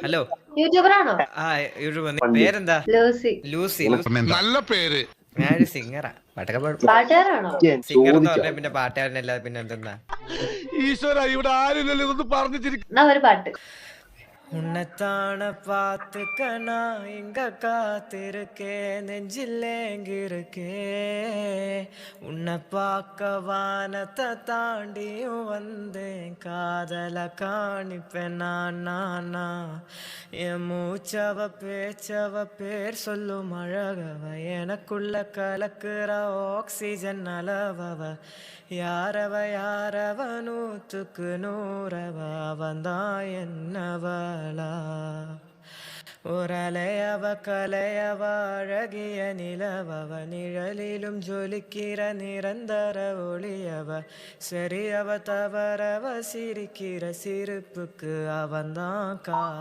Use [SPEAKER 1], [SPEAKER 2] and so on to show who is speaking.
[SPEAKER 1] Hello
[SPEAKER 2] യൂട്യൂബറാണോ?
[SPEAKER 1] ആ YouTube പേരെന്താ?
[SPEAKER 2] Lucy.
[SPEAKER 1] Lucy.
[SPEAKER 3] നല്ല പേര്.
[SPEAKER 1] ഞാനൊരു സിംഗറാ. പാട്ടൊക്കെ പാടും.
[SPEAKER 2] പാട്ടുകാരാണോ?
[SPEAKER 1] സിംഗർ എന്ന് പറഞ്ഞാൽ പിന്നെ പാട്ടുകാരനല്ലാതെ പിന്നെ എന്തെന്നാ?
[SPEAKER 3] ഈശ്വര, ഇവിടെ ആരില്ലല്ലോ ഇതൊന്ന് പറഞ്ഞിരിക്കും.
[SPEAKER 2] എന്നാ ഒരു പാട്ട്.
[SPEAKER 1] உன்னைத்தான பார்த்துக்கனா இங்க காத்திருக்கே நெஞ்சில்லேங்கிருக்கே உன்னை பார்க்க வானத்தை தாண்டியும் வந்தேன் காதல காணிப்பேன் நான் என் மூச்சவ பேச்சவ பேர் சொல்லும் அழகவ எனக்குள்ள கலக்குற ஆக்சிஜன் அளவவ யாரவ நூற்றுக்கு நூறவ அவந்தான் என்னவளா ஒரலையவ கலையவ அழகிய நிலவவ நிழலிலும் ஜொலிக்கிற நிரந்தர ஒளியவ சரியவ தவறவ சிரிக்கிற சிரிப்புக்கு அவந்தான்